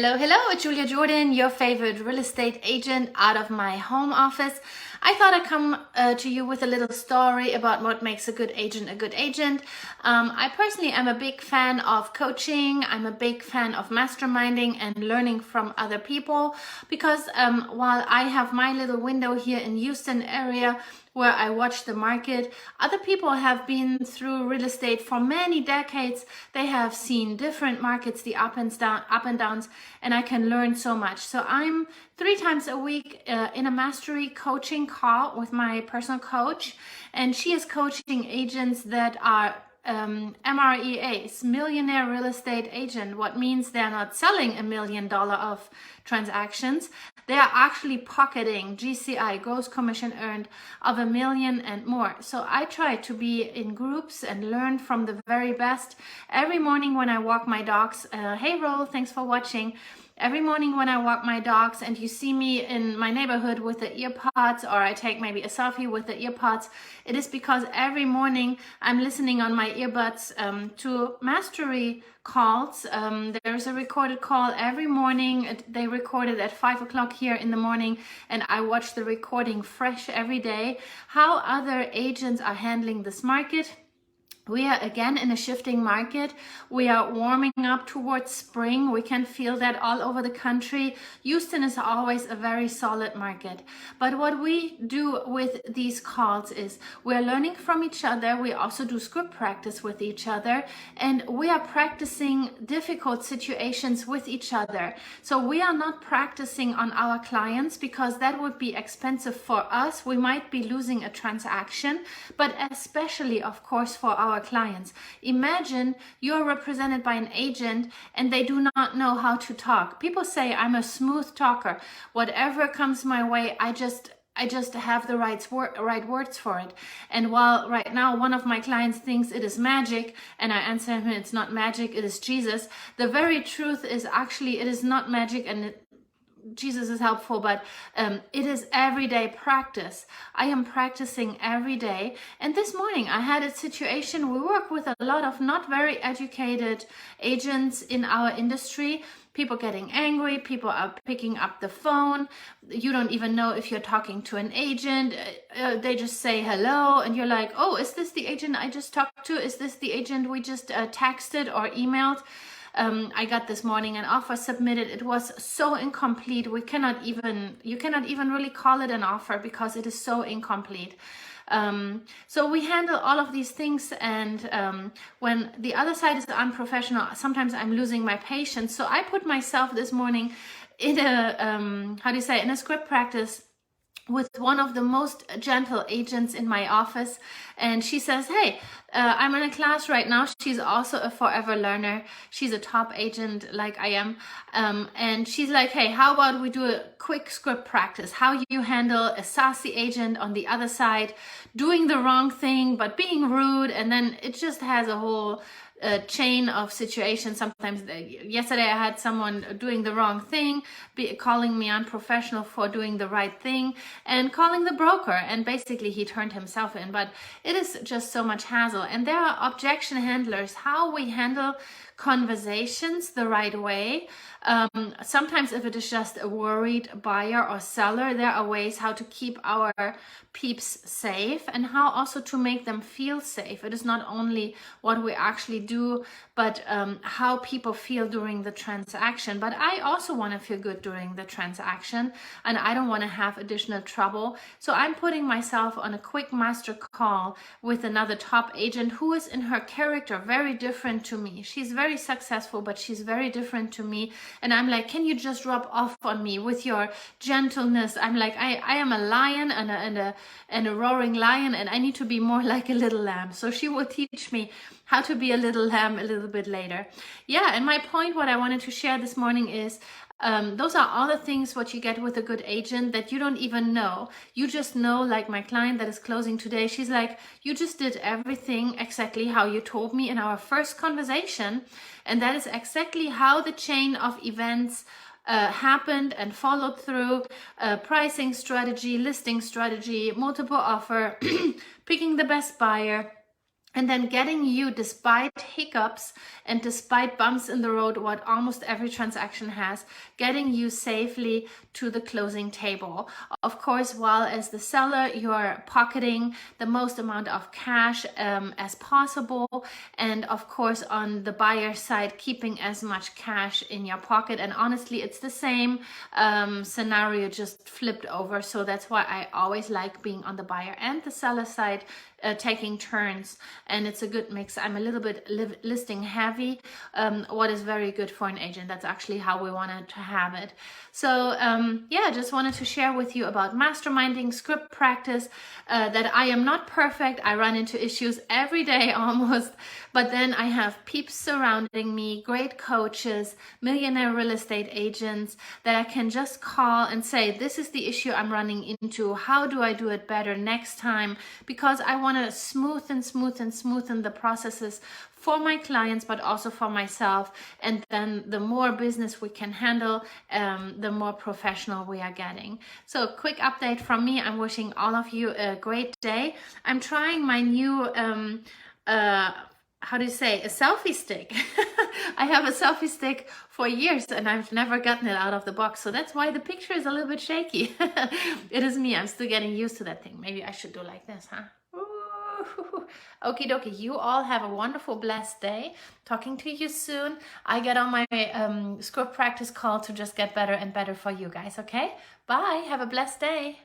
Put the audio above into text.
Hello, hello, it's Julia Jordan, your favorite real estate agent out of my home office. I thought I'd come to you with a little story about what makes a good agent a good agent. I personally am a big fan of coaching. I'm a big fan of masterminding and learning from other people because while I have my little window here in Houston area where I watch the market, other people have been through real estate for many decades. They have seen different markets, the up and downs, and I can learn so much. So I'm 3 times a week in a mastery coaching call with my personal coach, and she is coaching agents that are MREAs, millionaire real estate agent. What means they're not selling $1 million of transactions. They are actually pocketing GCI, gross commission earned, of $1 million and more. So I try to be in groups and learn from the very best. Every morning when I walk my dogs, hey Roll, thanks for watching. Every morning when I walk my dogs and you see me in my neighborhood with the earpods, or I take maybe a selfie with the earpods, it is because every morning I'm listening on my earbuds to mastery calls. There's a recorded call every morning. They record it at 5 o'clock here in the morning, and I watch the recording fresh every day. How other agents are handling this market. We are again in a shifting market. We are warming up towards spring. We can feel that all over the country. Houston is always a very solid market. But what we do with these calls is we're learning from each other. We also do script practice with each other, and we are practicing difficult situations with each other. So we are not practicing on our clients because that would be expensive for us. We might be losing a transaction, but especially, of course, for our clients. Imagine you're represented by an agent and they do not know how to talk. People say I'm a smooth talker. Whatever comes my way, I just have the right words for it. And while right now one of my clients thinks it is magic, and I answer him it's not magic, it is Jesus, the very truth is actually it is not magic, and Jesus is helpful, but it is everyday practice. I am practicing every day. And this morning I had a situation. We work with a lot of not very educated agents in our industry. People getting angry, people are picking up the phone. You don't even know if you're talking to an agent. They just say hello and you're like, oh, is this the agent I just talked to? Is this the agent we just texted or emailed? I got this morning an offer submitted. It was so incomplete. You cannot even really call it an offer because it is so incomplete. So we handle all of these things, and when the other side is unprofessional, sometimes I'm losing my patience. So I put myself this morning in a script practice with one of the most gentle agents in my office, and she says, hey, I'm in a class right now. She's also a forever learner. She's a top agent like I am, and she's like, hey, how about we do a quick script practice, how you handle a sassy agent on the other side doing the wrong thing but being rude, and then it just has a whole chain of situations. Sometimes yesterday I had someone doing the wrong thing, calling me unprofessional for doing the right thing, and calling the broker, and basically he turned himself in. But it is just so much hassle, and there are objection handlers. How we handle conversations the right way. Sometimes if it is just a worried buyer or seller, there are ways how to keep our peeps safe and how also to make them feel safe. It is not only what we actually do, but how people feel during the transaction. But I also want to feel good during the transaction, and I don't want to have additional trouble. So I'm putting myself on a quick master call with another top agent who is in her character very different to me. She's very successful, but she's very different to me. And I'm like, can you just rub off on me with your gentleness? I'm like, I am a lion and a roaring lion, and I need to be more like a little lamb. So she will teach me how to be a little lamb a little bit later. Yeah, and my point, what I wanted to share this morning is those are all the things what you get with a good agent that you don't even know. You just know, like my client that is closing today, she's like, you just did everything exactly how you told me in our first conversation. And that is exactly how the chain of events happened and followed through. Pricing strategy, listing strategy, multiple offer, picking the best buyer, and then getting you, despite hiccups and despite bumps in the road, what almost every transaction has, getting you safely to the closing table. Of course, while as the seller, you're pocketing the most amount of cash as possible. And of course, on the buyer side, keeping as much cash in your pocket. And honestly, it's the same scenario, just flipped over. So that's why I always like being on the buyer and the seller side, taking turns, and it's a good mix. I'm a little bit listing heavy, what is very good for an agent. That's actually how we wanted to have it. So yeah, just wanted to share with you about masterminding, script practice, that I am not perfect. I run into issues every day almost, but then I have peeps surrounding me, great coaches, millionaire real estate agents that I can just call and say, this is the issue I'm running into. How do I do it better next time? Because I want to smoothen the processes for my clients, but also for myself. And then the more business we can handle, the more professional we are getting. So quick update from me. I'm wishing all of you a great day. I'm trying my new, how do you say, a selfie stick. I have a selfie stick for years and I've never gotten it out of the box. So that's why the picture is a little bit shaky. It is me. I'm still getting used to that thing. Maybe I should do like this, huh? Okie dokie. You all have a wonderful, blessed day. Talking to you soon. I get on my script practice call to just get better and better for you guys. Okay? Bye. Have a blessed day.